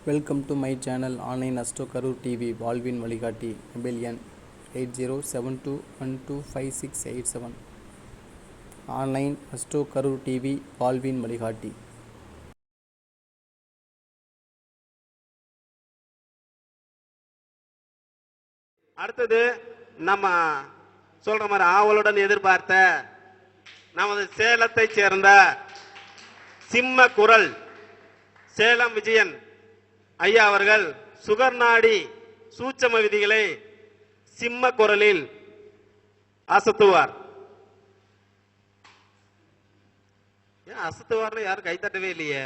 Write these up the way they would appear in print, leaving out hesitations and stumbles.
Welcome to my channel online astro Karur TV வாழ்வின் வழிகாட்டி mobile எண் 8072125687 ஆன்லைன் அஸ்ட்ரோ கரூர் டிவி வாழ்வின் வழிகாட்டி. அடுத்தது நம்ம சொல்ற மாதிரி ஆவலுடன் எதிர்பார்த்த நமது சேலத்தை சேர்ந்த சிம்ம குரல் சேலம் விஜயன் ஐயா அவர்கள் சுகர் நாடி சூட்சம விதிகளை சிம்ம குரலில் அசத்துவார். ஏன் அசத்துவார்னு யாரும் கைத்தட்டவே இல்லையே?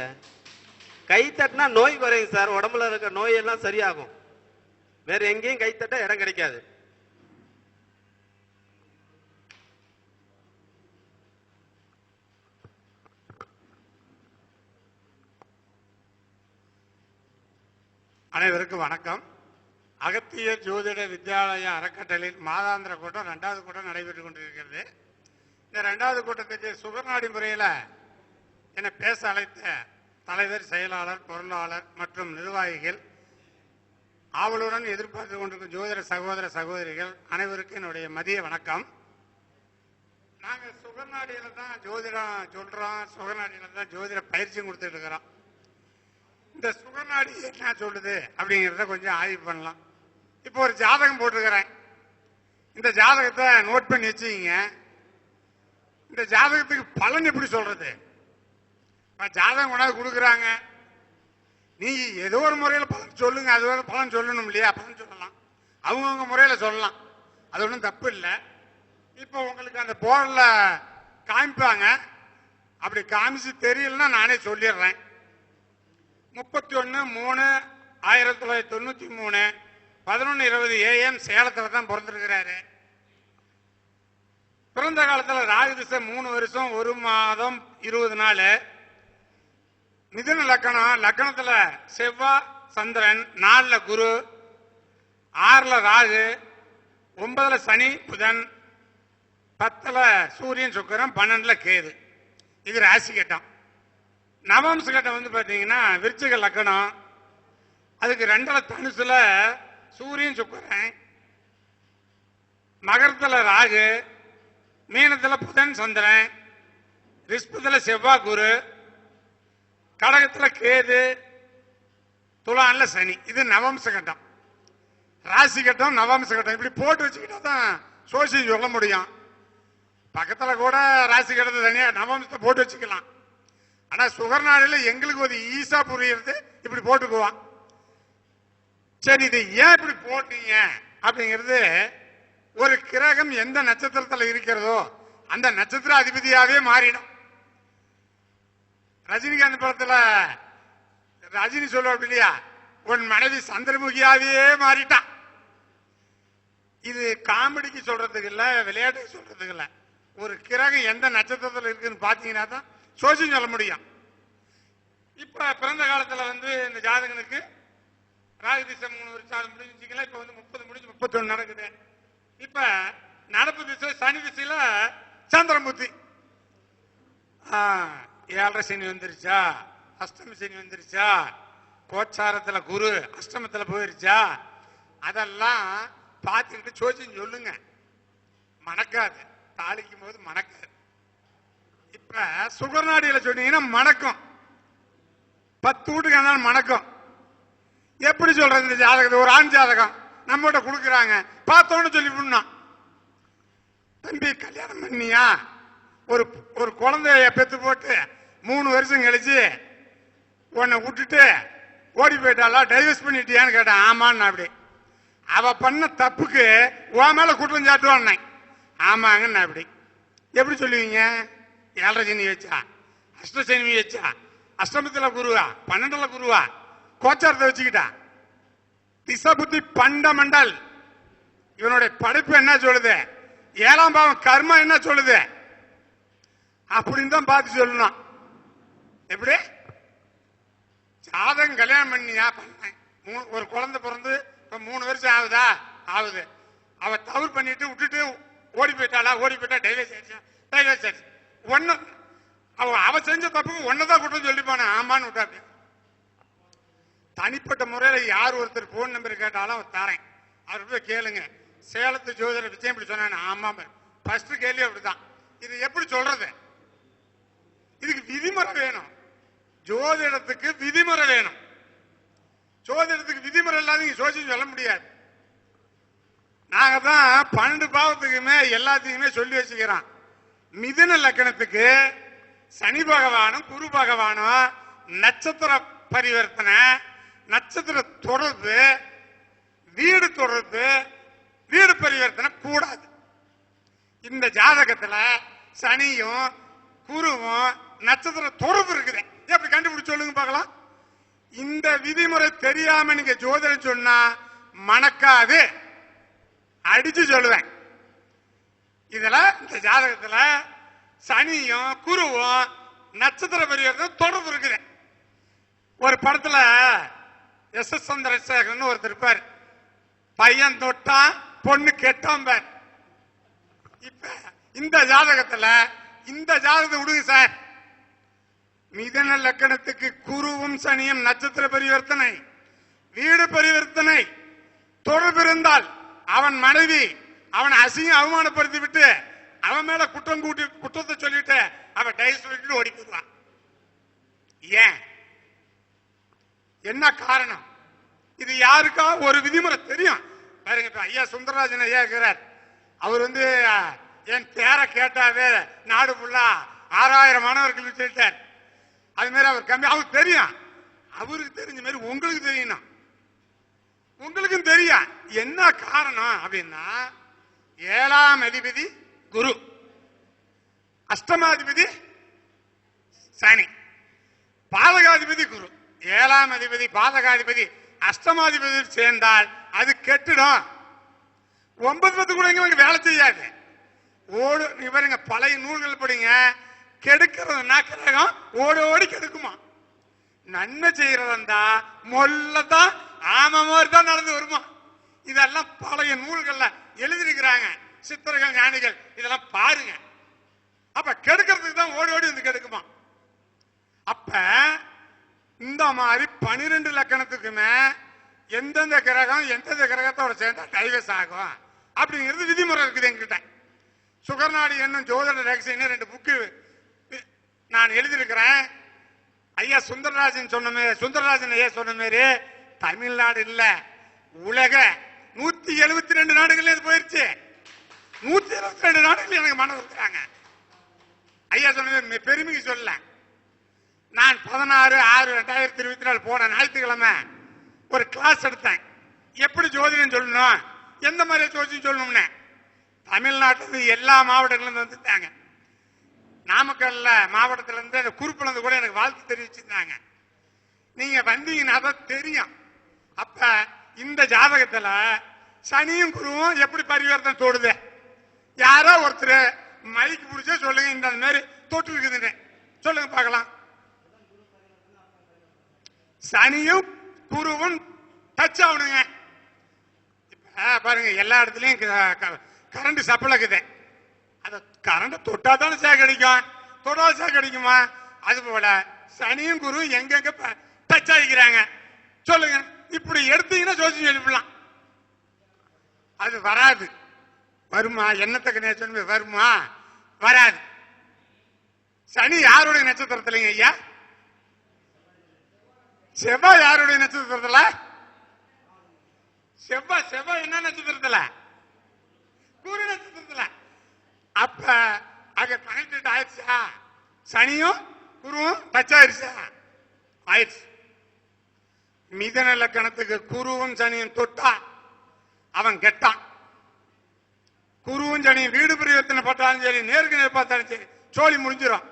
கைத்தட்டினா நோய் குறையும் சார், உடம்புல இருக்க நோயெல்லாம் சரியாகும். வேற எங்கேயும் கைத்தட்ட இடம் கிடைக்காது. அனைவருக்கும் வணக்கம். அகத்திய ஜோதிட வித்யாலய அறக்கட்டளையில் மாதாந்திர கூட்டம் 2வது கூட்டம் நடைபெற்றுக் கொண்டிருக்கிறது. இந்த 2வது கூட்டத்துக்கு சுகர்நாடி முறையில் என்னை பேச அழைத்த தலைவர், செயலாளர், பொருளாளர் மற்றும் நிர்வாகிகள், ஆவலுடன் எதிர்பார்த்து கொண்டிருக்கும் ஜோதிட சகோதர சகோதரிகள் அனைவருக்கும் என்னுடைய மதிய வணக்கம். நாங்கள் சுகர்நாடியில தான் ஜோதிடம் சொல்றோம், சுகர்நாடியில தான் ஜோதிட பயிற்சியும் கொடுத்துட்டு இருக்கிறோம். இந்த சுகர்நாடி என்ன சொல்லுது அப்படிங்கிறத கொஞ்சம் ஆய்வு பண்ணலாம். இப்போ ஒரு ஜாதகம் போட்டிருக்கிறேன். இந்த ஜாதகத்தை நோட் பண்ணி வச்சுக்கிங்க. இந்த ஜாதகத்துக்கு பலன் எப்படி சொல்றது? ஜாதகம் கொண்டாந்து கொடுக்குறாங்க, நீங்க ஏதோ ஒரு முறையில் பலன் சொல்லுங்க. அது பலன் சொல்லணும் இல்லையா? பலன் சொல்லலாம், அவங்கவுங்க முறையில் சொல்லலாம், அது ஒன்றும் தப்பு இல்லை. இப்போ உங்களுக்கு அந்த போர்டில் காமிப்பாங்க. அப்படி காமிச்சு தெரியலன்னா நானே சொல்லிடுறேன். 31/3/1993 11:20 AM சேலத்தில் தான் பிறந்திருக்கிறாரு. பிறந்த காலத்தில் ராகு திசை 3 வருஷம் 1 மாதம் 20 நாள். மிதுன லக்கணம், லக்கணத்தில் செவ்வாய் சந்திரன், 4ல் குரு, 6ல் ராகு, 9ல் சனி புதன், 10ல் சூரியன் சுக்கிரன், 12ல் கேது. இது ராசி கட்டம். நவம்ச கட்டம் வந்து பாத்தீங்கன்னா விருச்சிக லக்கணம். அதுக்கு 2ல் தனுசுல சூரியன் சுக்கிரன், மகரத்துல ராகு, மீனத்துல புதன் சந்திரன், ரிஷபத்துல செவ்வாய் குரு, கடகத்துல கேது, துலான்ல சனி. இது நவம்ச கட்டம். ராசி கட்டம், நவம்ச கட்டம் இப்படி போட்டு வச்சுக்கிட்டா தான் சோசியம் சொல்ல முடியும். பக்கத்துல கூட ராசி கட்டத்தை தனியா நவம்சத்தை போட்டு வச்சுக்கலாம். ஆனா சுகர்நாடியில் எங்களுக்கு ஒரு ஈஸா புரியுறது இப்படி போட்டுக்குவான். சரி, இது ஏன் இப்படி போட்டீங்க அப்படிங்கிறது, ஒரு கிரகம் எந்த நட்சத்திரத்தில் இருக்கிறதோ அந்த நட்சத்திர அதிபதியாவே மாறிடும். ரஜினிகாந்த் படத்துல ரஜினி சொல்லுவார் இல்லையா, உன் மனைவி சந்திரமுகியாவே மாறிட்டான். இது காமெடிக்கு சொல்றதுக்கு இல்ல, விளையாட்டுக்கு சொல்றதுக்கு இல்ல. ஒரு கிரகம் எந்த நட்சத்திரத்தில் இருக்குன்னு பாத்தீங்கன்னா தான் சோசியம் சொல்ல முடியும். இப்ப பிறந்த காலத்துல வந்து இந்த ஜாதகனுக்கு ராகு திசை 3 வருஷம் முடிஞ்சுங்களா. இப்ப வந்து 30 முடிஞ்சு 31 நடக்குது. இப்ப நடப்பு திசை சனி திசையில சந்திரமூர்த்தி. 7ரை சனி வந்துருச்சா, அஷ்டமி சனி வந்துருச்சா, கோச்சாரத்துல குரு அஷ்டமத்துல போயிருச்சா, அதெல்லாம் பார்த்துக்கிட்டு சோசியம் சொல்லுங்க. மணக்காது, தாளிக்கும் போது மணக்காது. இப்ப சுகர்நாடியில சொன்னீங்கன்னா மணக்கம், 10 வீட்டுக்கு இருந்தாலும் மணக்கம். எப்படி சொல்றது? இந்த ஜாதகத்தை ஒரு ஆண் ஜாதகம் நம்மகிட்ட கொடுக்குறாங்க, பார்த்தோன்னு சொல்லி பண்ணோம். தம்பி கல்யாணம் பண்ணியா, ஒரு குழந்தைய பெத்து போட்டு 3 வருஷம் கழிச்சு உன்னை விட்டுட்டு ஓடி போயிட்டாலா, டைவர்ஸ் பண்ணிட்டியான்னு கேட்டேன். ஆமான்னு. அப்படி அவ பண்ண தப்புக்கு உன் மேல குற்றம் சாட்டுவான். ஆமாங்கன்னு. அப்படி எப்படி சொல்லுவீங்க? 7ரை சனி வச்சா, அஷ்ட சனி வச்சா, அஷ்டமத்துல குருவா, 12ல குருவா, கோச்சாரத்தை வச்சுக்கிட்டா. திசை புத்தி பண்டமண்டல். இவனுடைய படைப்பு என்ன சொல்லுது, 7ஆம் பாவம் கர்மா என்ன சொல்லுது, அப்படின்னு தான் பார்த்து சொல்லணும். எப்படி ஜாதகம் கல்யாணம் பண்ணியா, பண்ணேன், ஒரு குழந்தை பிறந்து இப்ப 3 வருஷம் ஆகுதா, ஆகுது. அவ தவறு பண்ணிட்டு விட்டுட்டு ஓடி போயிட்டாளா, ஓடி போயிட்டா, டைவர்ஸ் ஆயிடுச்சா, டைவர்ஸ் ஆயிடுச்சு. ஒன்னு அவ செஞ்ச தப்புக்கு ஒன்னதான் குற்றம் சொல்லி போன. ஆமான்னு விட்டா. தனிப்பட்ட முறையில யார் ஒருத்தர் போன் நம்பர் கேட்டாலும் அவர் தரேன், அவர் போய் கேளுங்க. சேலத்து ஜோதிடர் விஷயம் இப்படி சொன்ன, ஆமா ஃபர்ஸ்ட் கேள்வி அப்படிதான். இது எப்படி சொல்றது? இதுக்கு விதிமுறை வேணும். ஜோதிடத்துக்கு விதிமுறை வேணும். ஜோதிடத்துக்கு விதிமுறை இல்லாத நீங்க ஜோசியம் சொல்ல முடியாது. நாங்க தான் 12 பாவத்துக்குமே எல்லாத்தையுமே சொல்லி வச்சுக்கிறோம். மிதுன லக்கணத்துக்கு சனி பகவானும் குரு பகவானும் நட்சத்திர பரிவர்த்தனை, நட்சத்திர தொடர்பு, வீடு தொடர்பு, வீடு பரிவர்த்தனை கூடாது. இந்த ஜாதகத்துல சனியும் குருவும் நட்சத்திர தொடர்பு இருக்குது. எப்படி கண்டுபிடிச்சு சொல்லுங்க பார்க்கலாம். இந்த விதிமுறை தெரியாம நீங்க ஜோதிடம் சொன்னா மணக்காது, அடிச்சு சொல்லுவேன். இதுல இந்த ஜாதகத்துல சனியும் குருவும் நட்சத்திர பரிவர்த்தனை தொடர்பு இருக்குது. ஒரு படத்துல எஸ் சந்திரசேகரன் ஒருத்தர் இருப்பார். பையன் தொட்டா பொண்ணு கெட்டான் பார். இப்ப இந்த ஜாதகத்துல இந்த ஜாதகத்தை விடுங்க சார். மிதுன லக்கணத்துக்கு குருவும் சனியும் நட்சத்திர பரிவர்த்தனை, வீடு பரிவர்த்தனை தொடர்பு இருந்தால் அவன் மனைவி அவன் அசிங்கம் அவமானப்படுத்தி விட்டு அவன் மேல குற்றத்தை சொல்லிட்டு அவன் டைஸ் சொல்லிட்டு ஓடி போடுவான். ஏன்? என்ன காரணம்? இது யாருக்கா ஒரு விதிமுறை தெரியும் பாருங்க. ஐயா சுந்தரராஜன் ஐயா இருக்கிறார். அவர் என் பேரை கேட்டாவே நாடு ஃபுல்லா 6000 மாணவர்கள் சொல்லிட்டார். அது மாதிரி அவர் கம்மி, அவருக்கு தெரியும். அவருக்கு தெரிஞ்ச மாதிரி உங்களுக்கு தெரியணும், உங்களுக்கும் தெரியும். என்ன காரணம் அப்படின்னா, 7ஆம் அதிபதி குரு, அஷ்டமாதிபதி சனி, பாதகாதிபதி குரு. 7ஆம் அதிபதி பாதகாதிபதி அஷ்டமாதிபதி சேர்ந்தால் அது கெட்டுடும். 9 கூட இங்க வேலை செய்யாது. ஓடு பாருங்க, பழைய நூல்கள் படிங்க. கெடுக்கிறதுனா கிரகம் ஓடி ஓடி கெடுக்குமா. நன்மை செய்யறதா மொல்லதான் ஆம மாதிரி தான் நடந்து வருமா. இதெல்லாம் பழைய நூல்கள்ல எழுதிருக்கிறாங்க சித்தர்கள் ஞானிகள். இதெல்லாம் பாருங்க. அப்ப கெடுக்கிறதுக்கு தான் ஓடி ஓடி வந்து கெடுக்குமா. அப்ப இந்த மாதிரி 12 லக்கணத்துக்குமே எந்தெந்த கிரகம் எந்தெந்த கிரகத்தோட சேர்ந்தா டைவர்ஸ் ஆகும் அப்படிங்கிறது விதிமுறை இருக்குது எங்கிட்ட. சுகர்நாடி என்னும் ஜோதிட ரகசியம் 2 புக்கு நான் எழுதியிருக்கிறேன். ஐயா சுந்தரராஜன் ஐயா சொன்ன மாதிரி தமிழ்நாடு இல்ல, உலக 172 நாடுகள் இது போயிருச்சு. 172 நாடுகள் எனக்கு மனம் இருக்கிறாங்க. ஐயா சொன்ன பெருமைக்கு சொல்ல. நான் 16/6/2024 போன ஞாயிற்றுக்கிழமை ஒரு கிளாஸ் எடுத்தேன். எப்படி ஜோதிடம் சொல்லணும், எந்த மாதிரி ஜோதிடம் சொல்லணும்னு. தமிழ்நாட்டிலிருந்து எல்லா மாவட்டங்களிலிருந்து வந்துட்டாங்க. நாமக்கல்ல மாவட்டத்துல இருந்து குறிப்பிலிருந்து கூட எனக்கு வாழ்த்து தெரிவிச்சிருந்தாங்க. நீங்க வந்தீங்கன்னா தான் தெரியும். அப்ப இந்த ஜாதகத்துல சனியும் குருவும் எப்படி பரிவர்த்தனை தோடுது. யாரோ ஒருத்தர் மைக்கு பிடிச்சா சொல்லுங்க, இந்த மாதிரி தொட்டு இருக்குதுன்னு சொல்லுங்க பார்க்கலாம். சனியும் குருவும் டச் ஆகணுங்க. இப்ப பாருங்க, எல்லா இடத்துலயும் கரண்ட் சப்ளை இருக்குது. அந்த கரண்ட் தொட்டா தானே சேக் அடிக்கும், தொடாத சேக் அடிக்குமா. அது போல சனியும் குரு எங்கெங்க டச் ஆகிக்கிறாங்க சொல்லுங்க. இப்படி எடுத்தீங்கன்னா ஜோசியம் எழுப்பலாம். அது வராது. வருமா? என்னத்துக்கு நேச்சர் வருமா? வராது. சனி யாருடைய நட்சத்திரத்திலங்க ஐயா? செவ்வாய் யாருடைய நட்சத்திரத்துல? செவ்வாய் என்ன நட்சத்திரத்துல? குரு நட்சத்திரத்துல. அப்ப அங்க கனெக்ட் ஆயிடுச்சா? சனியும் குருவும் டச் ஆயிடுச்சா? ஆயிடுச்சு. மிதுன லக்கணத்துக்கு குருவும் சனியும் தொட்டா அவன் கெட்டான். குருவும் சனியும் வீடு பரிவர்த்தனை பார்த்தாலும் சரி, நேருக்கு நேர் பார்த்தாலும் சரி, சோழி முடிஞ்சிடும்.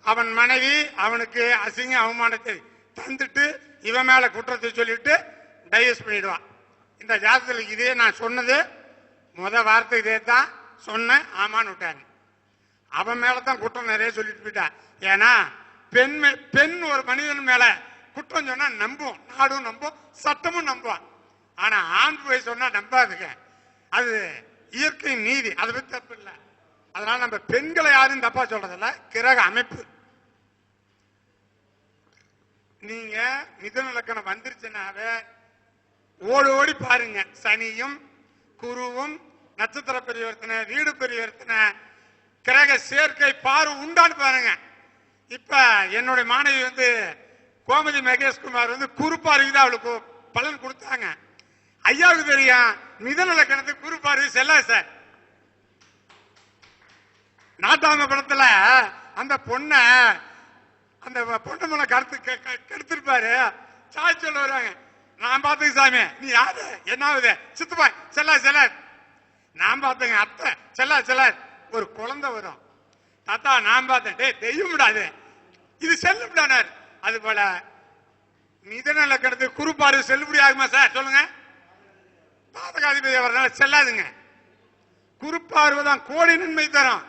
அவன் மனைவி அவனுக்கு அசிங்க அவமானத்தை தந்துட்டு இவன் மேல குற்றத்தை சொல்லிட்டு டைவர்ஸ் பண்ணிடுவான். இந்த ஜாதகத்தில் இதே நான் சொன்னது முத வார்த்தை இதே தான் சொன்ன. ஆமான்னு விட்டாங்க. அவன் மேலதான் குற்றம் நிறைய சொல்லிட்டு போயிட்டான். ஏன்னா பெண் ஒரு மனிதன் மேல குற்றம் சொன்னா நம்பும், நாடும் நம்பும், சட்டமும் நம்புவான். ஆனா ஆண் போய் சொன்னா நம்பாதுங்க. அது இயற்கை நீதி, அதை பத்தி தப்பு இல்லை. அதனால நம்ம பெண்களை யாரும் தப்பா சொல்றதில்ல, கிரக அமைப்பு. நீங்க மிதுன லக்கணம் வந்துருச்சுனாவே ஓடி ஓடி பாருங்க. சனியும் குருவும் நட்சத்திர பரிவர்த்தனை, வீடு பரிவர்த்தனை, கிரக சேர்க்கை பார்வை உண்டான்னு பாருங்க. இப்ப என்னுடைய மாணவி கோமதி மகேஷ்குமார் குறுப்பார்வை தான் அவளுக்கு பலன் கொடுத்தாங்க. ஐயாவுக்கு தெரியும் மிதுன லக்கணத்துக்கு குறுப்பார்வை செல்லாது சார். நாட்டாம படத்துல அந்த பொண்ணை மேல கருத்திருப்பாரு. சாய் சொல்ல வர்றாங்க, நான் பாத்துக்க சாமி, நீ யாரு என்னாவது சித்துப்பா செல்லா நான் பார்த்தேங்க அத்தை செல்லா ஒரு குழந்தை வரும். தாத்தா நான் பார்த்தேன், டே தெய்வம் விடாது இது செல்லுபடானார். அது போல மிதுன லக்கணத்துக்கு குறுப்பார்வை செல்லுபடி ஆகுமா சார் சொல்லுங்க? பாதகாதிபதி வரனால செல்லாதுங்க. குறுப்பார்வை தான் கோடி நன்மை தரும்.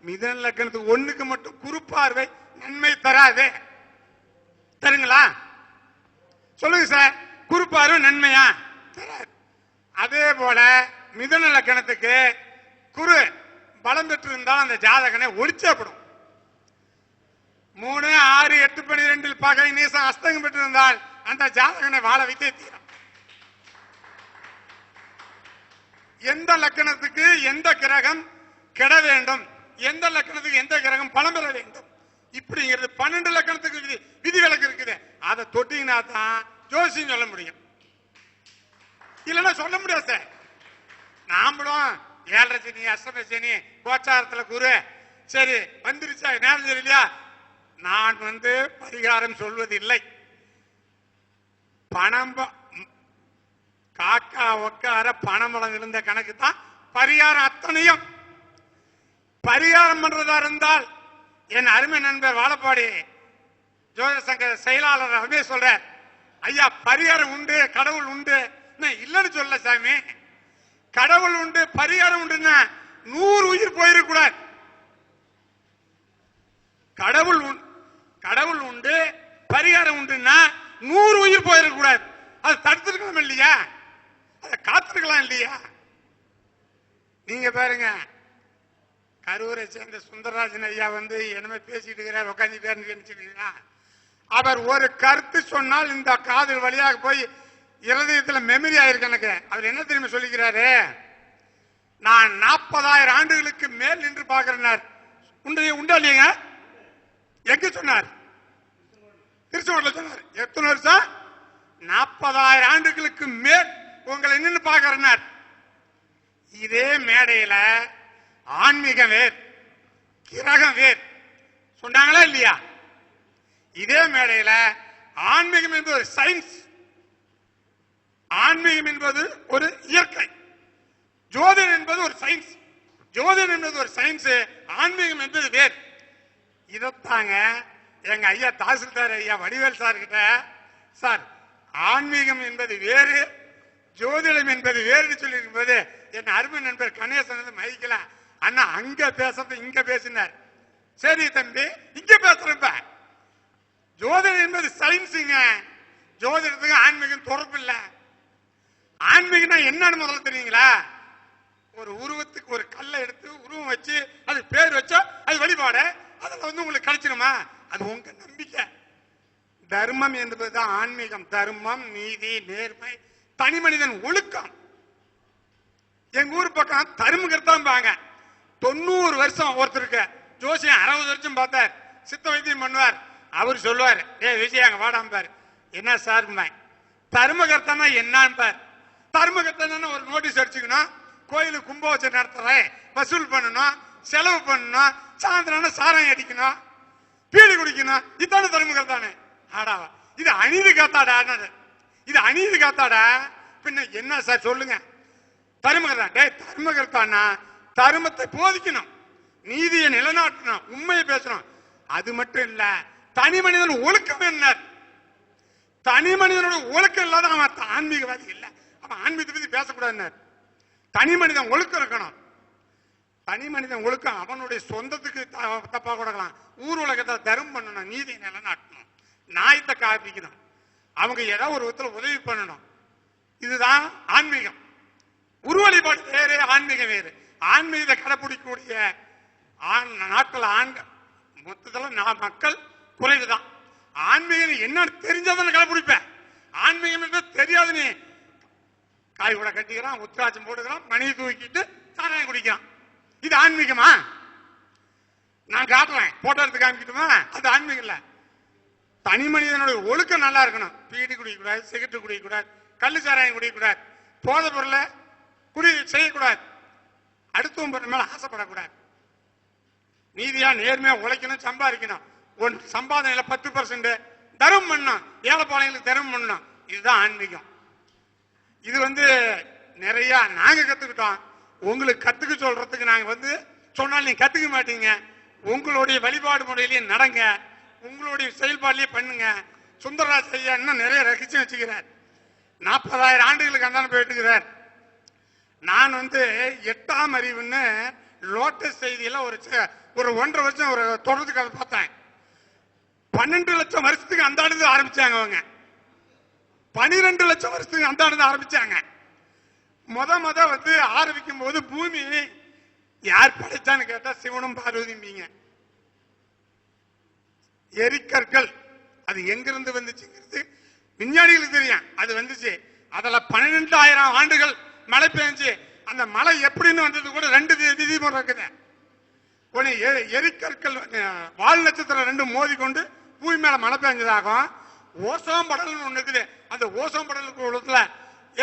மிதுன லக்கணத்துக்கு ஒண்ணுக்கு மட்டும் குறுப்பார்வை நன்மை தராது. தருங்களா சொல்லுங்க சார்? குறுப்பார்வை நன்மையா தராது. அதே போல மிதுன லக்கணத்துக்கு குரு பலம் பெற்று இருந்தால் அந்த ஜாதகனை ஒளிச்சப்படும். 3, 6, 8, 12 பகை நீசம் அஸ்தங்கம் பெற்றிருந்தால் அந்த ஜாதகனை வாழ வைத்தே தீரும். எந்த லக்கணத்துக்கு எந்த கிரகம் கெட வேண்டும், எந்த லக்கணத்துக்கு எந்த கிரகம் பலம் பெற வேண்டும், இப்படிங்கிறது 12 லக்கணத்துக்கு விதிவிலக்கு இருக்குது. அதை தொட்டீங்கன்னா தான் ஜோசியம் சொல்ல முடியும். இல்லைன்னா சொல்ல முடியாது சார். நாமளும் 7 சனி, அஷ்டம சனி, கோச்சாரத்துல குரு சரி வந்துருச்சா நேரம் இல்லையா, நான் பரிகாரம் சொல்வது இல்லை. பணம் காக்கா ஒக்கார பணமளம் இருந்த கணக்கு தான் பரிகாரம். அத்தனையும் பரிகாரம் பண்றதா இருந்தால் என் அருமை நண்பர் வாழப்பாடி ஜோதிட சங்க செயலாளர் ரமேஷ் சொல்ற, ஐயா பரிகாரம் உண்டு கடவுள் உண்டு இல்லன்னு சொல்ல சாமி. கடவுள் உண்டு பரிகாரம் உண்டுன்னா 100 உயிர் போயிருக்கூடாது. கடவுள் உண்டு பரிகாரம் உண்டுன்னா 100 உயிர் போயிருக்கூடாது. அது தடுத்திருக்கலாம் இல்லையா, அதை காத்திருக்கலாம் இல்லையா? நீங்க பாருங்க, கரூரை சேர்ந்த சுந்தரராஜன் ஐயா என்னமே பேசிட்டு இருக்கிறார், உட்காந்துட்டு. அவர் ஒரு கருத்து சொன்னால் இந்த காதல் வழியாக போய் இருதயத்தில் மெமரி ஆயிருக்கு எனக்கு. அவர் என்ன தெரியுமா சொல்லிக்கிறாரு, நான் 40,000 ஆண்டுகளுக்கு மேல் நின்று பார்க்கிறேன். உண்டா இல்லையா? எங்க சொன்னார்? திருச்செங்கோட்ல சொன்னார். எத்தனை வருஷம்? 40,000 ஆண்டுகளுக்கு மேல் உங்களை நின்று பார்க்கிறேன். இதே மேடையில ஆன்மீகம் வேர் கிரகம் வேர் சொன்னாங்களா இல்லையா? இதே மேடையில ஆன்மீகம் என்பது ஒரு சயின்ஸ், ஆன்மீகம் என்பது ஒரு இயற்கை, ஜோதிடம் என்பது ஒரு சயின்ஸ். ஜோதிடம் என்பது ஒரு சயின்ஸ், ஆன்மீகம் என்பது வேர். இதத்தாங்க எங்க ஐயா தாசில்தார் ஐயா வடிவேல் சார் கிட்ட, சார் ஆன்மீகம் என்பது வேறு ஜோதிடம் என்பது வேறு சொல்லி இருக்கும்போது என் அருமை நண்பர் கணேசன் மதிக்கல, அண்ணா அங்க பேசுறது இங்க பேசினார். சரி தம்பி இங்க பேசுறப்ப ஜோதிடம் என்பது சயின்ஸுங்க, ஜோதிடத்துக்கு ஆன்மீகம் தொடர்பு இல்ல. ஆன்மீகம்னா என்னன்னு முதல்ல தெரியுங்களா? ஒரு உருவத்துக்கு ஒரு கல்லை எடுத்து உருவம் வச்சு அது பேர் வச்சா அது வழிபாடு, அதுல உங்களுக்கு கிடைச்சிருமா? அது உங்க நம்பிக்கை. தர்மம் என்பதுதான் ஆன்மீகம். தர்மம், நீதி, நேர்மை, தனி மனிதன் ஒழுக்கம். எங்க ஊர் பக்கம் தருமகர்த்தான் பாங்க. 90 வருஷம் ஒருத்தருக்கு ஜோசியம் 60 வருஷம் பார்த்தார், சித்த வைத்தியம் பண்ணுவார். அவர் சொல்லுவார், ஏ விஜய் அங்க வாடாம்பார். என்ன சார் தர்மகர்த்தானா என்னன்னு? தர்மகர்த்தா ஒரு நோட்டீஸ் அடிச்சுக்கணும், கோயிலுக்கு கும்பாபிஷேகம் நடத்துறேன், வசூல் பண்ணணும், செலவு பண்ணணும், சாயந்தரம் சாராயம் அடிக்கணும், பீடி குடிக்கணும், இதான தர்மகர்த்தானே. ஆடாவா இது அநீதி காத்தாடா, இது அநீதி காத்தாடா. பின்ன என்ன சார் சொல்லுங்க? தர்மகர்த்தா டே தர்மகர்த்தானா தர்மத்தை போதிக்கணும், நீதியை நிலைநாட்டணும், உண்மையை பேசணும். அது மட்டும் இல்ல, தனி மனிதன் ஒழுக்கம் என்ன? தனி மனிதனோட ஒழுக்கம் இல்லாத அவன் ஆன்மீகவாதி இல்ல, அவன் ஆன்மீகத்தை பத்தி பேசக்கூடாது. தனி மனிதன் ஒழுக்கம் இருக்கணும். தனி மனிதன் ஒழுக்கம் அவனுடைய சொந்தத்துக்கு தப்பா கொடுக்கலாம், ஊர் உலகத்தை தர்மம் பண்ணணும், நீதியை நிலைநாட்டணும், நாயத்தை காப்பிக்கணும், அவங்க ஏதாவது ஒரு விதத்தில் உதவி பண்ணணும். இதுதான் ஆன்மீகம். உரு வழிபாடு வேறு, ஆன்மீகம் வேறு. ஆன்மீகத்தை கடைபிடிக்கக்கூடிய நாட்டில் மொத்தத்தில் மக்கள் குறைவுதான். ஆன்மீகம் என்னன்னு தெரிஞ்சவன கடைபிடிப்பேன். ஆன்மீகம் தெரியாது, நீ காய் கூட கட்டிக்கிறான், உத்திராட்சம் போட்டுக்கிறான், மணியை தூக்கிட்டு சாராயம் குடிக்கிறான். இது ஆன்மீகமா? நான் காட்டுறேன், போட்டோ எடுத்து காமிக்கிட்டுமா? அது ஆன்மீகம் இல்ல. தனி மனிதனுடைய ஒழுக்கம் நல்லா இருக்கணும். பீடி குடிக்கக்கூடாது, சிகரெட் குடிக்கக்கூடாது, கள்ளு சாராயம் குடிக்கக்கூடாது, போதை பொருளை குடி செய்யக்கூடாது, அடுத்தவன் பொருள் மேல ஆசைப்படக்கூடாது, நீதியா நேர்மையா உழைக்கணும், சம்பாதிக்கணும், ஒன் சம்பாதனையில 10% தர்மம் பண்ணணும், ஏழைப்பாளையங்களுக்கு தர்மம் பண்ணணும். இதுதான் ஆன்மீகம். இது நிறைய நாங்க கத்துக்கிட்டோம். உங்களுக்கு கத்துக்க சொல்றதுக்கு நாங்க சொன்னாலும் நீங்க கத்துக்க மாட்டீங்க. உங்களுடைய வழிபாடு முறையிலேயே நடங்க, உங்களுடைய செயல்பாடுலயே பண்ணுங்க. சுந்தரராஜ் ஐயா இன்னும் நிறைய ரகசியம் வச்சுக்கிறார். 40,000 ஆண்டுகளுக்கு அந்தான போயிட்டு இருக்கிறார். நான் 8ஆம் அறிவுன்னு லோட்டஸ் செய்தியில ஒரு 1.5 வருஷம் ஒரு தொடர்ந்து அதை பார்த்தேன். 12 லட்சம் வருஷத்துக்கு அந்த ஆண்டு ஆரம்பிச்சாங்க அவங்க. 12 லட்சம் வருஷத்துக்கு அந்த ஆண்டு ஆரம்பிச்சாங்க. முத ஆரம்பிக்கும் போது பூமி யார் படைச்சான்னு கேட்டா சிவனும் பார்வதிம்பீங்க. எரிக்கற்கள் அது எங்கிருந்து வந்துச்சுங்கிறது விஞ்ஞானிகளுக்கு தெரியும். அது வந்துச்சு, அதுல 12,000 ஆண்டுகள் மழை பெஞ்சு அந்த மழை எப்படின்னு வந்தது கூட 2 விதிமுறை இருக்குது. ஒன்னு எரிக்கற்கள் வால் நட்சத்திரம் 2 மோதி கொண்டு பூமி மேல மழை பெஞ்சதாகும். ஓசோன் படல் ஒண்ணு இருக்குது. அந்த ஓசோன் படலுக்கு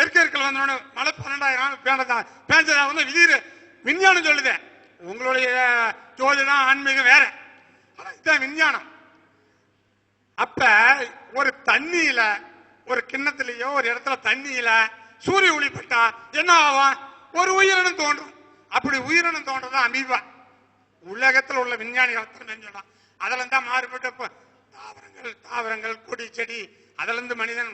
எரிக்கற்கள் வந்தோட மழை 12,000 பேஞ்சதாக விஞ்ஞானம் சொல்லுது. உங்களுடைய ஜோதிடம் ஆன்மீகம் வேற, இதுதான் விஞ்ஞானம். அப்ப ஒரு தண்ணியில ஒரு கிண்ணத்திலேயோ ஒரு இடத்துல தண்ணியில சூரிய ஒளி பட்டா என்ன ஆகும்? ஒரு உயிரினம் தோன்றும். அப்படி உயிரினம் தோன்றதான் அமீபா. உலகத்தில் உள்ள விஞ்ஞானிகள் சொல்றான். அதுல இருந்தா மாறுபட்ட தாவரங்கள் கொடி செடி, அதுல இருந்து மனிதன்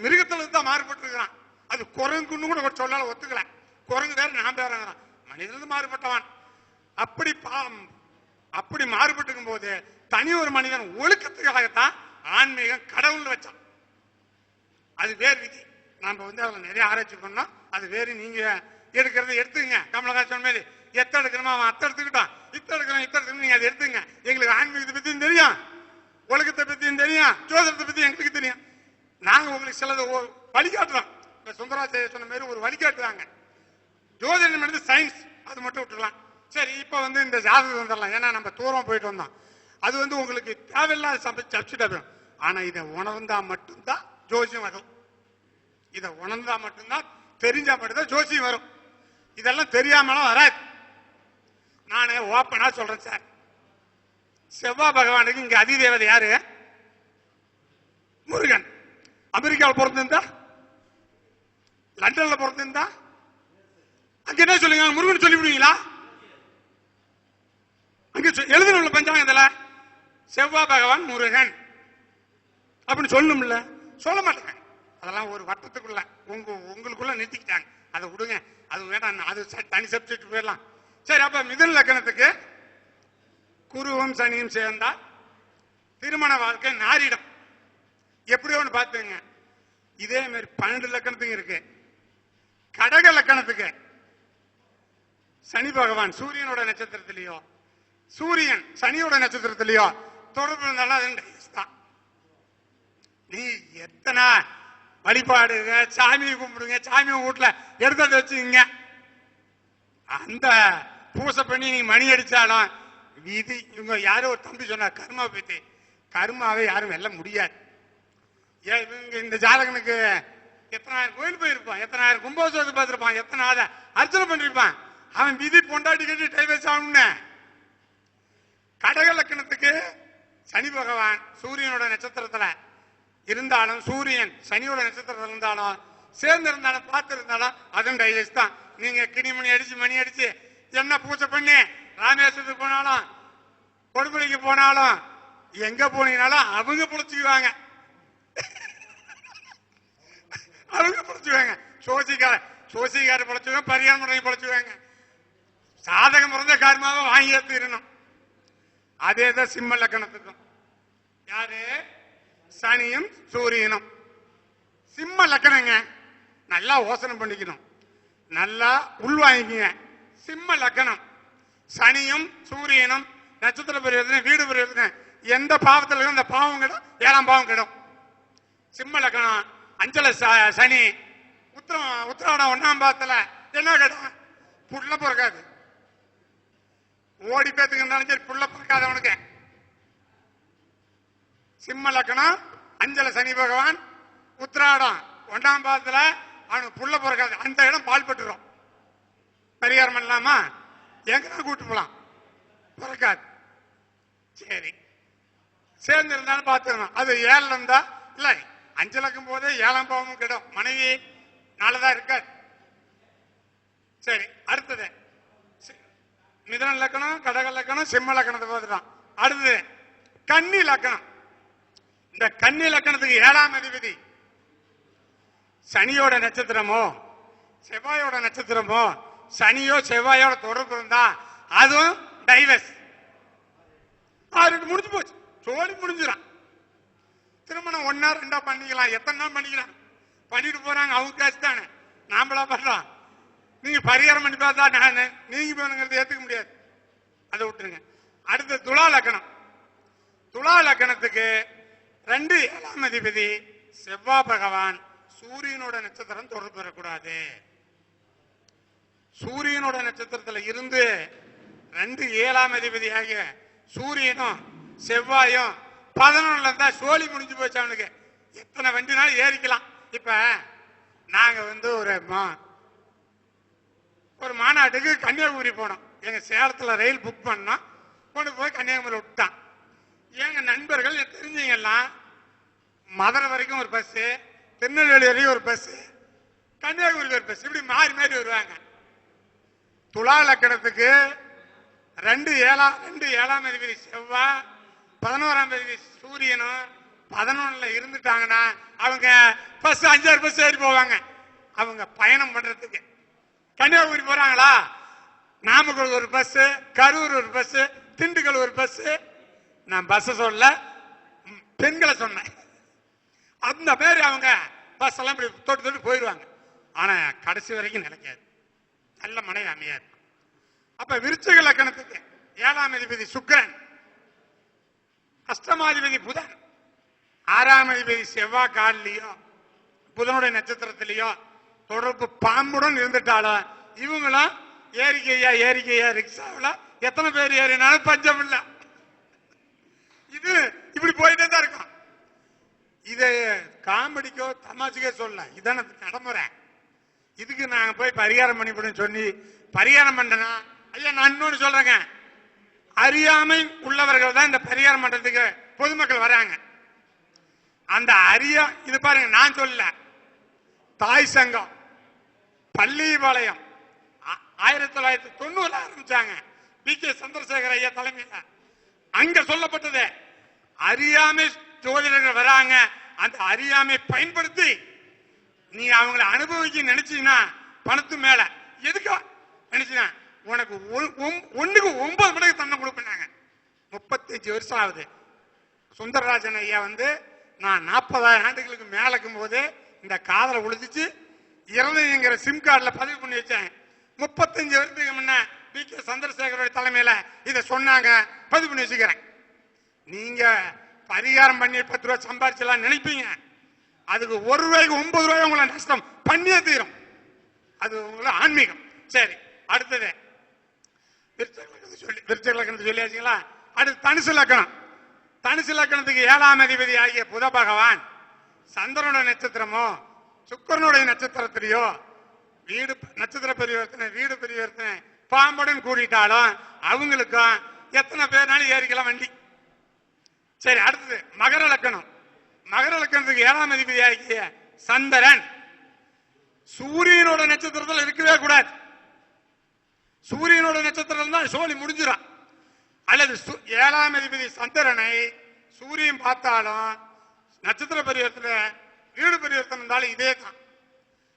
மிருகத்துல இருந்து தான் மாறுபட்டு இருக்கிறான். அது குரங்குன்னு கூட சொல்லால ஒத்துக்கல. குரங்கு வேற, நான் வேறங்கிறான். மனிதன் மாறுபட்டவன். அப்படி மாறுபட்டு போது தனி ஒரு மனிதன் ஒழுக்கத்துக்காகத்தான் ஆன்மீகம் கடவுள் வச்சான். அது வேறு விதி. நாம அதுல நிறைய ஆராய்ச்சி பண்ணோம். அது வேறு. நீங்க எடுக்கிறத எடுத்துங்க. கமலஹாசன் மாதிரி எத்த எடுக்கணுமா அவன் அத்தை எடுத்துக்கிட்டான், இத்த எடுக்கணும் நீங்க அதை எடுத்துங்க. எங்களுக்கு ஆன்மீகத்தை பத்தியும் தெரியும், ஒழுக்கத்தை பத்தியும் தெரியும், ஜோதிடத்தை பத்தி எங்களுக்கு தெரியும். நாங்க உங்களுக்கு சிலதை வழிகாட்டுறோம். சுந்தராஜ் சொன்ன மாதிரி ஒரு வழிகாட்டுறாங்க. ஜோதிடம் சயின்ஸ் அது மட்டும் விட்டுலாம். சரி, இப்ப இந்த ஜாதகம் வந்துடலாம். ஏன்னா நம்ம தூரம் போயிட்டு வந்தோம். அது உங்களுக்கு தேவையில்லாத சப்ஜெக்ட். ஆனா இதை உணர்ந்தா மட்டும்தான் ஜோசியம் வரும். இதை உணர்ந்தா மட்டும்தான், தெரிஞ்சா மட்டும்தான் ஜோசியம் வரும். இதெல்லாம் தெரியாமலாம் வராது. நானே ஓப்பனா சொல்றேன் சார். செவ்வாய் பகவானுக்கு இங்க அதிதேவதை யாரு? முருகன். அமெரிக்காவில் பிறந்திருந்தா, லண்டன்ல பிறந்திருந்தா அங்க என்ன சொல்லுங்க? முருகன் சொல்லிவிடுவீங்களா? அங்க எழுதணும்ல பஞ்சாங்கத்துல செவ்வாய் பகவான் முருகன் அப்படின்னு சொல்லணும்ல. சொல்ல மாட்டாங்க. அதெல்லாம் ஒரு வட்டத்துக்குள்ள உங்களுக்குள்ள நிறுத்திக்கிட்டாங்க. அதை விடுங்க, அது வேண்டாம். அது தனி சப்ஜெக்ட் போயிடலாம். சரி, அப்ப மிதுன லக்னத்துக்கு குருவும் சனியும் சேர்ந்தா திருமண வாழ்க்கை நாரிடம். எப்படி ஒன்று பார்த்துங்க. இதே மாதிரி 12 லக்கணத்துக்கு இருக்கு. கடக லக்கணத்துக்கு சனி பகவான் சூரியனோட நட்சத்திரத்திலேயோ சூரியன் சனியோட நட்சத்திரத்திலேயோ தொடர்பு இருந்தாலும் அது தான். நீ எத்தனை வழிபாடுங்க, சாமியை கும்பிடுங்க, சாமி வீட்டுல எடுத்து வச்சுங்க, அந்த பூசை பண்ணி நீ மணி அடிச்சாலும் விதி. இவங்க யாரோ ஒரு தம்பி சொன்னார் கர்மா பத்தி. கர்மாவை யாரும் வெல்ல முடியாது. இந்த ஜாதகனுக்கு எத்தனாயிரம் கோயில் போயிருப்பான், எத்தனாயிரம் கும்போத்சவத்தை பார்த்திருப்பான், எத்தனை அர்ச்சனை பண்ணிருப்பான். அவன் விதி பொண்டாட்டி கட்டி டைவர்ஸ் ஆகணும்னு. கடக லக்கணத்துக்கு சனி பகவான் சூரியனோட நட்சத்திரத்துல இருந்தாலும், சூரியன் சனியோட நட்சத்திரத்தில் இருந்தாலும், சேர்ந்து இருந்தாலும், பார்த்து இருந்தாலும் அதுவும் டைவர்ஸ் தான். நீங்க கிணிமணி அடிச்சு மணி அடிச்சு என்ன பூஜை பண்ணி ராமேஸ்வரத்துக்கு போனாலும் கொடுமுடிக்கு போனாலும் எங்க போனீங்கனாலும் அவங்க புழைச்சுக்குவாங்க. அவங்க புழைச்சுவாங்க. சோசிக்கார புழைச்சுவாங்க, பரிகார முறையை புழைச்சுவாங்க. சாதகம் பிறந்த கர்மாவை வாங்கி ஏற்றிடணும். அதேதான் சிம்ம லக்கணத்துக்கும். யாரு? சனியும் சூரியனும். சிம்ம லக்கணங்க. நல்லா யோசனை பண்ணிக்கணும், நல்லா உள்வாங்கிக்கங்க. சிம்ம லக்கணம். சனியும் சூரியனும் நட்சத்திர பரிவர்த்தனை, வீடு பரிவர்த்தனை எந்த பாவத்தில் இருக்கும் அந்த பாவம் கிடும், 7ஆம் பாவம் கிடும். சிம்ம லக்கணம் அஞ்சல சனி உத்திராடம் 1ஆம் பாவத்துல என்ன கிடும்? புள்ள பிறக்காது. ஓடி பேத்துக்கு இருந்தாலும் சரி புள்ள பிறக்காதவனுக்கு. சிம்ம லக்கணம் அஞ்சல சனி பகவான் உத்திராடம் 1ஆம் பாவத்துல அவனுக்கு புள்ள பிறக்காது. அந்த இடம் பால் பட்டுரும். பரிகாரம் பண்ணலாமா? எங்க கூட்டு போலாம், பிறக்காது. சரி, சேர்ந்து இருந்தாலும் பார்த்துக்கணும். அது 7 இருந்தா இல்ல 5 லக்கம் போதே 7ஆம் பாவமும் கிடும். மனைவி நாளதான் இருக்காது. சரி, அடுத்தது மிதுன லக்கணம், கடக லக்கணம், சிம்ம லக்கணத்தை பார்த்துட்டான். அடுத்தது கன்னி லக்கணம். இந்த கன்னி லக்கணத்துக்கு 7ஆம் அதிபதி சனியோட நட்சத்திரமோ செவ்வாயோட நட்சத்திரமோ, சனியோ செவ்வாயோட தொடர்பு இருந்தா அதுவும் டைவர்ஸ். முடிஞ்சு போச்சு, சோழி முடிஞ்சிடும். திருமணம் 1 2 பண்ணிக்கலாம், எத்தனை நாள் பண்ணிக்கலாம். பண்ணிட்டு போறாங்க, அவங்க காசு தானே, நாமளா பண்றோம். நீங்க பரிகாரம் பண்ணி பார்த்தா நான் நீங்க போனுங்கிறது ஏத்துக்க முடியாது, அதை விட்டுருங்க. அடுத்த துலா லக்கணம். துலா லக்கணத்துக்கு 2 7ஆம் அதிபதி செவ்வாய் பகவான் சூரியனோட நட்சத்திரம் தொடர்பு பெறக்கூடாது. சூரியனோட நட்சத்திரத்துல இருந்து 2 7ஆம் அதிபதி ஆகிய சூரியனும் செவ்வாயும் 11 இருந்தா சோழி முடிஞ்சு போச்சு. அவனுக்கு எத்தனை வண்டினாலும் ஏறிக்கலாம். இப்ப நாங்க ஒரு மாநாட்டுக்கு கன்னியாகுமரி போனோம். எங்க சேலத்துல ரயில் புக் பண்ணோம், கொண்டு போய் கன்னியாகுமரி விட்டான். எங்க நண்பர்கள் தெரிஞ்சவங்க எல்லாம் மதுரை வரைக்கும் ஒரு பஸ், திருநெல்வேலி வரைக்கும் ஒரு பஸ், கன்னியாகுமரி ஒரு பஸ், இப்படி மாறி மாறி வருவாங்க. துலா லக்கணத்துக்கு 2 7ஆம் அதிபதி செவ்வாய் 11ஆம் அதிபதி சூரியனும் 11 இருந்துட்டாங்கன்னா அவங்க பஸ் 5 பஸ் ஏறி போவாங்க. அவங்க பயணம் பண்றதுக்கு கன்னியாகுமரி போறாங்களா, நாமக்கல் ஒரு பஸ், கரூர் ஒரு பஸ், திண்டுக்கல் ஒரு பஸ். நான் பஸ் சொல்ல, பெண்களை சொன்னேன். அந்த மாதிரி அவங்க பஸ் எல்லாம் இப்படி தொட்டு தொட்டு போயிடுவாங்க. ஆனா கடைசி வரைக்கும் நினைக்காது, நல்ல மனைவி அமையாது. அப்ப விருச்சிக லக்கணத்துக்கு 7ஆம் அதிபதி சுக்கிரன், அஷ்டமாதிபதி புதன், 6ஆம் அதிபதி செவ்வாய் காலிலையோ புதனுடைய நட்சத்திரத்திலேயோ தொடர்பு பாம்புடன் இருந்துட்டாலும் இவங்களும் ஏறிக்கையா ரிக்ஷாவில் எத்தனை பேர் ஏறினாலும் பஞ்சம் இல்ல. இது இப்படி போயிட்டே தான் இருக்கும். இது காமெடிக்கோ தமாஷுக்கோ சொல்ல, இதான நடைமுறை. இதுக்கு நாங்க போய் பரிகாரம் பண்ணிவிடும் சொல்லி பரிகாரம் பண்ணனா, ஐயா நான் இன்னொன்னு சொல்றேங்க, அறியாமை உள்ளவர்கள் தான் இந்த பரிகாரம் பண்றதுக்கு பொதுமக்கள் வராங்க. அந்த இது பாருங்க, நான் சொல்ல, தாய் சங்கம் பள்ளிபாளையம் 1990 ஆரம்பிச்சாங்க, B.K. சந்திரசேகர் ஐயா தலைமையில. அங்க சொல்லப்பட்டது, அறியாமை ஜோதிடர்கள் வராங்க, அந்த அறியாமை பயன்படுத்தி நீ அவங்களை அனுபவிக்க நினைச்சீங்கன்னா பணத்து மேல எதுக்கு நினைச்சீங்க உனக்கு 1க்கு 9 மடங்கு தன்னை கொடுப்பாங்க. 35 வருஷம் ஆகுது. சுந்தரராஜன் ஐயா நான் 40,000 ஆண்டுகளுக்கு மேல இருக்கும் போது இந்த காதலை உழுதிச்சு இறந்துங்கிற சிம் கார்டுல பதிவு பண்ணி வச்சேன். 35 வருஷத்துக்கு முன்ன B.K. சந்திரசேகரோட தலைமையில இதை சொன்னாங்க, பதிவு பண்ணி வச்சுக்கிறேன். நீங்க பரிகாரம் பண்ணி 10 ரூபாய் சம்பாதிச்சலாம் நினைப்பீங்க, அதுக்கு 1 ரூபாய்க்கு 9 ரூபாய் உங்களை நஷ்டம் பண்ணியே தீரும். அது உங்களை ஆன்மீகம். சரி, அடுத்தது விருச்சிக லக்கணத்தை சொல்லியாச்சுங்களா? அடுத்து தனுசு லக்கணம். தனுசு லக்கணத்துக்கு 7ஆம் அதிபதி ஆகிய புத பகவான் சந்திரனுடைய நட்சத்திரமோ சுக்கிரனுடைய நட்சத்திரத்திலேயோ வீடு நட்சத்திர பரிவர்த்தனை, வீடு பரிவர்த்தனை பாம்புடன் கூடிட்டாலும் அவங்களுக்கும் எத்தனை பேர்னாலும் ஏறிக்கலாம் வண்டி. சரி, அடுத்தது மகர லக்கணம். மகர லக்கணத்துக்கு 7ஆம் அதிபதி ஆகிய சந்திரன் சூரியனோட நட்சத்திரத்தில் இருக்கவே கூடாது. சூரியனோட நட்சத்திரம் தான் சோழி முடிஞ்சிடும். அல்லது 7ஆம் அதிபதி சந்திரனை சூரியன் பார்த்தாலும் நட்சத்திர பரிவர்த்தனை வீடு பரிவர்த்தனை இருந்தாலும் இதே தான்.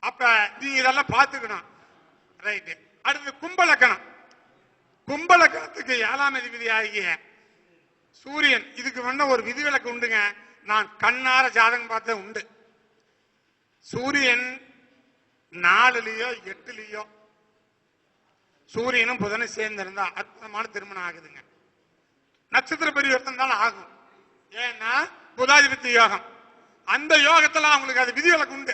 அப்ப நீங்க இதெல்லாம் பார்த்துக்கணும். ரைட்டு. அடுத்து கும்பலக்கணம். கும்பலக்கணத்துக்கு 7ஆம் அதிபதி ஆகிய சூரியன், இதுக்கு ஒரு விதிவிலக்கு உண்டுங்க, நான் கண்ணார ஜாதகம் பார்த்த உண்டு. சூரியன் 4லயோ 8லயோ சூரியனும் புதனும் சேர்ந்திருந்தா அற்புதமான திருமணம் ஆகுதுங்க. நட்சத்திர பரிவர்த்தனை தான் ஆகும். ஏன்னா புதாதிபத்தி யோகம், அந்த யோகத்துல அவங்களுக்கு அது விதிவிலக்கு உண்டு.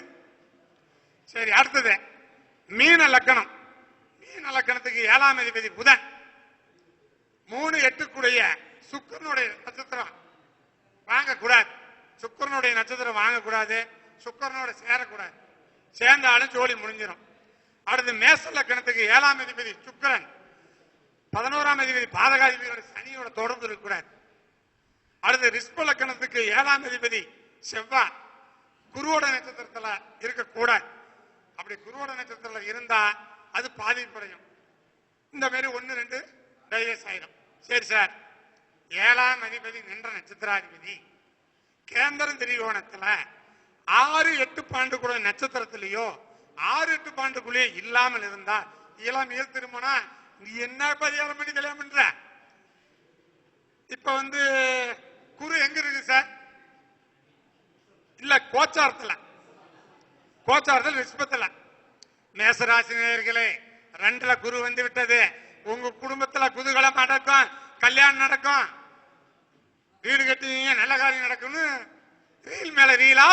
சரி, அடுத்தது மீன லக்கணம். மீன லக்கணத்துக்கு 7ஆம் அதிபதி புதன். 3-8 சுக்கிரனுடைய நட்சத்திரம் வாங்கக்கூடாது. சுக்கிரனுடைய நட்சத்திரம் வாங்கக்கூடாது, சுக்கிரனோட சேரக்கூடாது. சேர்ந்தாலும் ஜோலி முடிஞ்சிடும். அடுத்து மேச லக்கணத்துக்கு 7ஆம் அதிபதி சுக்கிரன், 11ஆம் அதிபதி பாதகாதிபதியோட சனியோட தொடர்பு இருக்கக்கூடாது. அடுத்து ரிஷ்ப லக்கணத்துக்கு 7ஆம் அதிபதி செவ்வாய், குருவோட நட்சத்திரத்துல இருக்கக்கூடாது. அப்படி குருவோட நட்சத்திரத்துல இருந்தா அது பாதிப்படையும். இந்த மாதிரி 1-2 டைவர்ஸ் ஆயிடும். சரி சார், 7ஆம் அதிபதி நின்ற நட்சத்திராதிபதி கேந்திரம் திரிகோணத்துல 6-8 பாண்டுக்குள்ள நட்சத்திரத்திலேயோ 6-8 பாண்டுக்குள்ளேயே இல்லாமல் இருந்தா இளமையில் திருமணம். நீ என்ன பரிகாரம் பண்ணி கல்யாணம் பண்ற? இப்ப குரு எங்க இருக்கு சார்? இல்ல, கோச்சாரத்துல ரிஷ்பத்துல. மேசராசி நேயர்களே, 2ல குரு வந்து விட்டது. உங்க குடும்பத்துல குதூகலம் நடக்கும், கல்யாணம் நடக்கும், வீடு கட்டுவீங்க, நல்ல காரியம் நடக்கும்னு ரீல் மேல ரீலா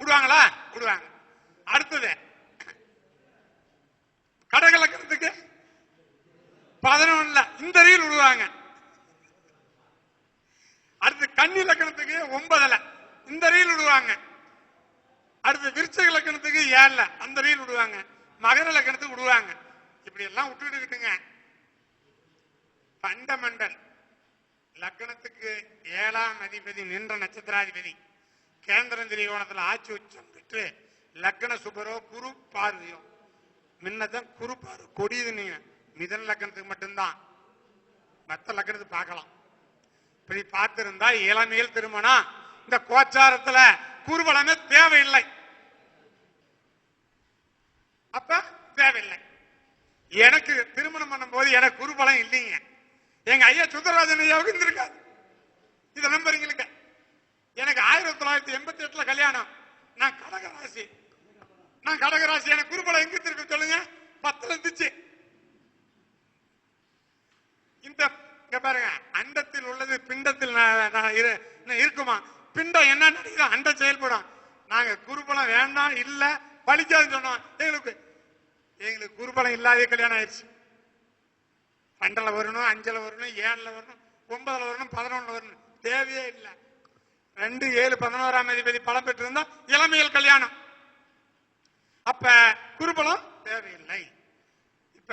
விடுவாங்களா? விடுவாங்க. அடுத்தது கடக லக்கணத்துக்கு 11ல இந்த ரீல் விடுவாங்க. அடுத்து கன்னி லக்கணத்துக்கு 9ல இந்த ரீல் விடுவாங்க. அடுத்து விருச்சிக லக்கணத்துக்கு 7ல அந்த ரீல் விடுவாங்க. மகர லக்கணத்துக்கு விடுவாங்க. இப்படி எல்லாம் விட்டுக்கிட்டுங்க. பண்டமண்டல் லக்கணத்துக்கு 7ஆம் அதிபதி நின்ற நட்சத்திராதிபதி கேந்திரம் திரிகோணத்துல ஆட்சி உச்சம் பெற்று லக்கண சுபரோ குரு பார்வையோ. முன்னதான் குரு பார்வை கொடியுது. நீங்க மிதன் லக்கணத்துக்கு மட்டும்தான், மற்ற லக்கணத்துக்கு பார்க்கலாம். இப்படி பார்த்திருந்தா இளமையில் திருமணம். இந்த கோச்சாரத்துல குருபலமே தேவையில்லை. அப்ப தேவையில்லை. எனக்கு திருமணம் பண்ணும் போது எனக்கு குருபலம் இல்லைங்க. எங்க ஐயா சுந்தரராஜன் ஐயாவுக்கு இருந்திருக்காது. இதை நம்புறீங்களுக்கு? எனக்கு 1988ல கல்யாணம். நான் கடகராசி. எனக்கு குருபலம் எங்க இருக்கு சொல்லுங்க? 10ல இருந்துச்சு. இந்த பாருங்க, அண்டத்தில் உள்ளது பிண்டத்தில் இருக்குமா? பிண்டம் என்ன நினைக்கிறோம், அண்டம் செயல்படும். நாங்க குருபலம் வேண்டாம், இல்ல பழிக்காதுன்னு சொன்னோம். எங்களுக்கு குருபலம் இல்லாத கல்யாணம் ஆயிடுச்சு. 2ல வரணும், 5ல வரணும், 7ல வரணும், 9ல வரணும், 11ல வரணும். தேவையே இல்லை. 2, 7, 11ஆம் அதிபதி பலம் பெற்றிருந்தா இளமையில் கல்யாணம். அப்ப குருபலம் தேவையில்லை. இப்ப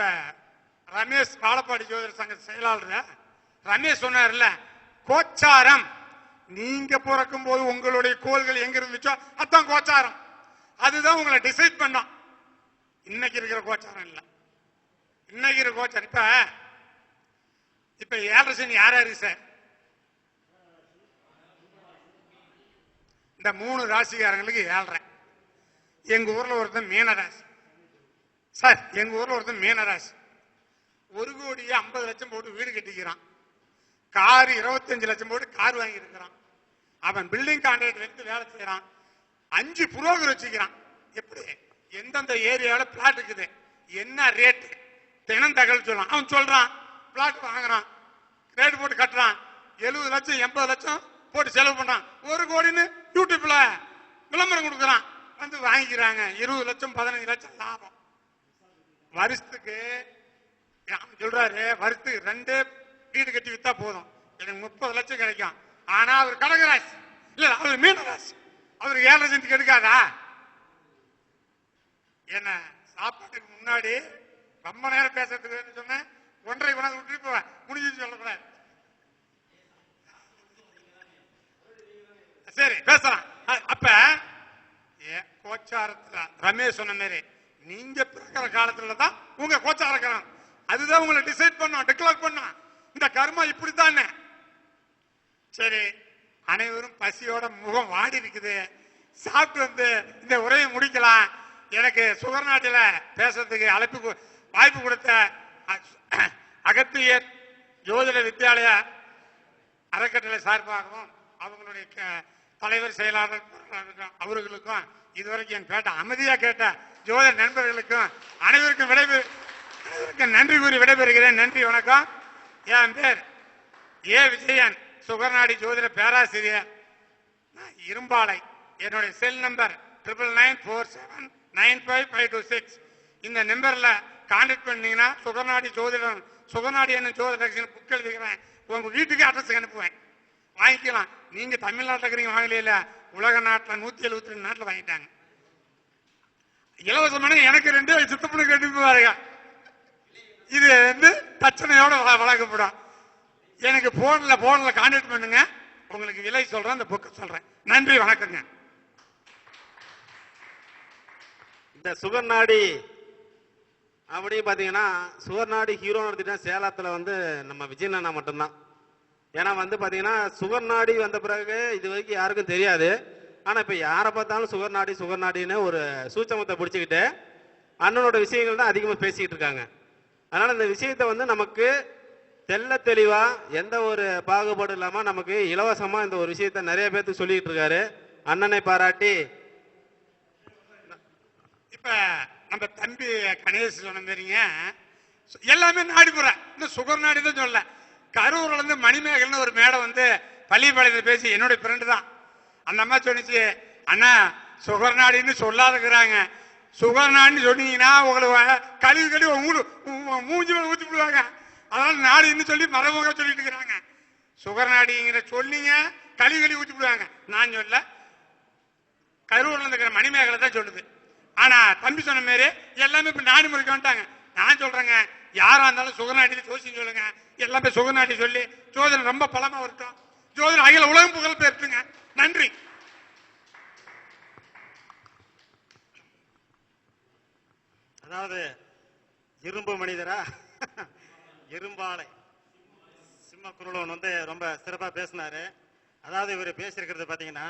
ரமேஷ் வாழப்பாடி ஜோதிட சங்க செயலாளர் ரமேஷ் சொன்னார்ல, கோச்சாரம் நீங்க பிறக்கும் போது உங்களுடைய கோள்கள் எங்க இருந்துச்சோ அதான் கோச்சாரம். அதுதான் உங்களை டிசைட் பண்ணோம். இன்னைக்கு இருக்கிற கோச்சாரம் இல்ல. இன்னைக்கு இருக்கிற கோச்சாரம் இப்ப 7 சனி யாரா இருக்கு சார்? இந்த 3 ராசிக்காரங்களுக்கு 7. எங்க ஊர்ல ஒருத்தன் மீனராசி சார். எங்க ஊர்ல ஒருத்தன் மீனராசி 1,50,00,000 போட்டு வீடு கட்டிக்கிறான். கார் 25 லட்சம் போட்டு கார் வாங்கி இருக்கிறான். அவன் பில்டிங் கான்ட்ராக்ட் எடுத்து வேலை செய்யறான். 5 புரோக்கர் வச்சுக்கிறான். எப்படி எந்தெந்த ஏரியாவில பிளாட் இருக்குது, என்ன ரேட், தினம் தகவல் சொல்லலாம். அவன் சொல்றான், பிளாட் வாங்குறான், ரேட் போட்டு கட்டுறான். 70 லட்சம் 80 லட்சம் போட்டு செலவு பண்றான். 1 கோடின்னு யூடியூப்ல விளம்பரம் கொடுக்கறான். வந்து வாங்கிக்கிறாங்க. 20 லட்சம் 15 லட்சம் லாபம். வருஷத்துக்கு சொல்றாரு, வருஷத்துக்கு 2 வீடு கட்டி வித்தா போதும், எனக்கு 30 லட்சம் கிடைக்கும். ஆனா அவர் கடகராசி இல்ல, அவர் மீனராசி. அவருக்கு 7 லட்சத்துக்கு எடுக்காதா? என்ன சாப்பாட்டுக்கு முன்னாடி ரொம்ப நேரம் பேசுறதுக்கு சொன்னேன். 1.5 கொண்டாந்து விட்டுட்டு போவேன், முடிஞ்சு சொல்லக்கூடாது. சரி பேசலாம். அப்ப கோச்சாரத்துல ரமேஷ் சொன்ன மாதிரி நீங்க பிறக்கிற காலத்துல தான் உங்க கோச்சாரம். அதுதான் உங்களை டிசைட் பண்ணும், டிக்ளேர் பண்ணும். இந்த கர்மா இப்படித்தானே. சரி, அனைவரும் பசியோட முகம் வாடி இருக்குது. சாப்பிட்டு இந்த உரையை முடிக்கலாம். எனக்கு சுகர் நாட்டில பேசுறதுக்கு வாய்ப்பு கொடுத்த அகத்தியர் ஜோதிட வித்யாலய அறக்கட்டளை சார்பாகவும் அவங்களுடைய தலைவர் செயலாளர் அவர்களுக்கும் இதுவரைக்கும் என் கேட்ட அமைதியா கேட்ட ஜோதிட நண்பர்களுக்கும் அனைவருக்கும் நன்றி கூறி விடைபெறுகிறேன். நன்றி, வணக்கம். என் பேர் ஏ விஜயன், சுகர்நாடி ஜோதிட பேராசிரியர், இரும்பாலை. என்னுடைய செல் நம்பர் 9994795526. இந்த நம்பர்ல கான்டாக்ட் பண்ணீங்கன்னா சுகர்நாடி ஜோதிடம், சுகர்நாடி என்ன ஜோதிட புக் எழுதிக்கிறேன், உங்க வீட்டுக்கு அட்ரஸ் அனுப்புவேன், வாங்கிக்கலாம். நீங்க தமிழ்நாட்டில் இருக்கிறீங்க வாங்கல, உலக நாட்டில் 172 நாட்டில் வாங்கிட்டாங்க. இலவசமான எனக்கு 2 சித்தப்பனுக்கு 2 பாருங்க. இது வந்து பிரச்சனையோட வழங்கப்படும். எனக்கு போன்ல கான்டாக்ட் பண்ணுங்க, உங்களுக்கு விலை சொல்றேன், அந்த புக் சொல்றேன். நன்றி, வணக்கங்க. இந்த சுகர்நாடி அப்படின்னு பாத்தீங்கன்னா சுகர்நாடி ஹீரோ நடத்திட்டா சேலத்துல வந்து நம்ம விஜயன் அண்ணா மட்டும்தான். ஏன்னா வந்து பாத்தீங்கன்னா சுகர்நாடி வந்த பிறகு இது வரைக்கும் யாருக்கும் தெரியாது. ஆனா இப்ப யாரை பார்த்தாலும் சுகர்நாடின்னு ஒரு சூச்சமத்தை பிடிச்சிக்கிட்டு அண்ணனோட விஷயங்கள் தான் அதிகமா பேசிக்கிட்டு இருக்காங்க. அதனால இந்த விஷயத்த வந்து நமக்கு தெல்ல தெளிவா எந்த ஒரு பாகுபாடு இல்லாம நமக்கு இலவசமா இந்த ஒரு விஷயத்த நிறைய பேருக்கு சொல்லிட்டு இருக்காரு. அண்ணனை பாராட்டி இப்ப நம்ம தம்பி கணேஷ் சொன்ன மாதிரிங்க எல்லாமே நாடிமுறை. இந்த சுகர் நாடி தான் சொல்ல. கரூர்ல இருந்து மணிமேகல்னு ஒரு மேடம் வந்து பள்ளிப்பாளையத்தில் பேசி, என்னுடைய ஃப்ரெண்டு தான். அந்த அம்மா சொன்னிச்சு, அண்ணா சுகர் நாடின்னு சொல்லாதுக்கிறாங்க, சுகர் நாடின்னு சொன்னீங்கன்னா உங்களுக்கு கழுவி மூஞ்சி மேல ஊத்தி விடுவாங்க, அதனால நாடின்னு சொல்லி மரமுக சொல்லிட்டு இருக்கிறாங்க. சுகர் நாடிங்கிற சொன்னீங்க கழுவி ஊத்தி விடுவாங்க. நான் சொல்ல, கரூர்ல இருக்கிற மணிமேகலை தான் சொல்லுது. ஆனா தம்பி சொன்ன மாதிரி எல்லாமே இப்ப நாடி முறைக்கு வந்துட்டாங்க. நான் சொல்றேங்க, யாரா இருந்தாலும் சுகநாடி ஜோசியம் சொல்லுங்க, எல்லாமே சுகநாடி சொல்லி ஜோதிடம் ரொம்ப பலமா வரட்டும், ஜோதிடம் அகில உலகம் புகழ் பெற்றுங்க. நன்றி. அதாவது இரும்பு மனிதரா இரும்பாலை சிம்ம குருளவன் வந்து ரொம்ப சிறப்பா பேசினாரு. அதாவது இவர் பேசியிருக்கிறது பாத்தீங்கன்னா,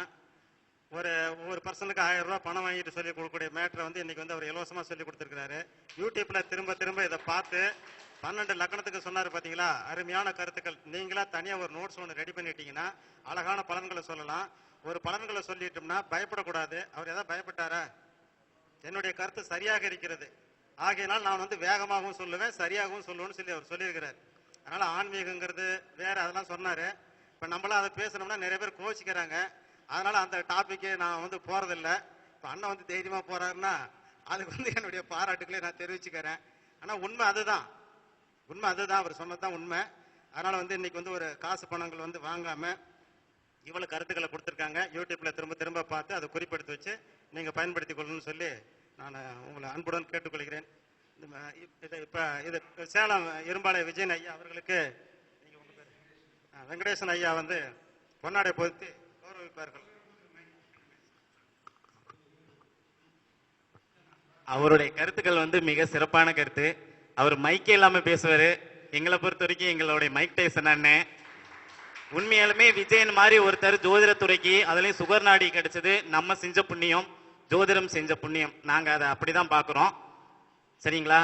ஒவ்வொரு பர்சனுக்கு 1000 ரூபாய் பணம் வாங்கிட்டு சொல்லி கொடுக்கக்கூடிய மேட்டரை வந்து இன்னைக்கு வந்து அவர் இலவசமா சொல்லி கொடுத்திருக்கிறாரு. யூடியூப்ல திரும்ப இதை பார்த்து 12 லக்கணத்துக்கு சொன்னாரு பாத்தீங்களா, அருமையான கருத்துக்கள். நீங்களா தனியா ஒரு நோட்ஸ் ஒன்று ரெடி பண்ணிட்டீங்கன்னா அழகான பலன்களை சொல்லலாம். ஒரு பலன்களை சொல்லிட்டோம்னா பயப்படக்கூடாது. அவர் ஏதாவது பயப்பட்டாரா? என்னுடைய கருத்து சரியாக இருக்கிறது, ஆகையினால் நான் வந்து வேகமாகவும் சொல்லுவேன், சரியாகவும் சொல்லுவேன்னு சொல்லி அவர் சொல்லியிருக்கிறார். அதனால ஆன்மீகங்கிறது வேற, அதெல்லாம் சொன்னாரு. இப்ப நம்மளாம் அதை பேசணும்னா நிறைய பேர் கோச்சிக்கிறாங்க. அதனால அந்த டாபிக்கு நான் வந்து போறதில்லை. இப்ப அண்ணன் வந்து தைரியமா போறாருன்னா அதுக்கு வந்து என்னுடைய பாராட்டுக்களை நான் தெரிவிச்சுக்கிறேன். ஆனா உண்மை அதுதான், அவர் சொன்னதுதான் உண்மை. அதனால வந்து இன்னைக்கு வந்து ஒரு காசு பணங்கள் வந்து வாங்காம இவ்வளவு கருத்துக்களை கொடுத்துருக்காங்க. யூடியூப்ல திரும்ப பார்த்து அதை குறிப்பெடுத்து வச்சு நீங்க பயன்படுத்திக் கொள்ளணும்னு சொல்லி நான் உங்களை அன்புடன் கேட்டுக்கொள்கிறேன். இப்ப இது சேலம் இரும்பாலை விஜயன் ஐயா அவர்களுக்கு வெங்கடேசன் ஐயா வந்து பொன்னாடை பொருத்தி கௌரவிப்பார்கள். அவருடைய கருத்துக்கள் வந்து மிக சிறப்பான கருத்து. அவர் மைக்கே இல்லாம பேசுவாரு. எங்களை பொறுத்த வரைக்கும் எங்களுடைய மைக் டைசன் அண்ணன். உண்மையாலுமே விஜயன் மாதிரி ஒருத்தர் ஜோதிடத்துறைக்கு அதுலயும் சுகர் நாடி கிடைச்சது நம்ம செஞ்ச புண்ணியம், ஜோதிடம் செஞ்ச புண்ணியம். நாங்க அதை அப்படிதான் பாக்குறோம். சரிங்களா?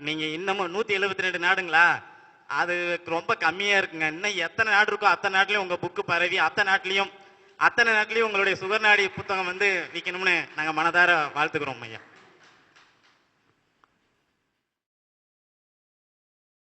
நீங்க இன்னமும் 172 நாடுங்களா, அது ரொம்ப கம்மியா இருக்குங்க. இன்னும் எத்தனை நாடு இருக்கோ அத்தனை நாட்டிலையும் உங்க புக்கு பரவி அத்தனை நாட்டிலையும் உங்களுடைய சுகர் நாடி புத்தகம் வந்து விற்கணும்னு நாங்க மனதார வாழ்த்துக்கிறோம் ஐயா.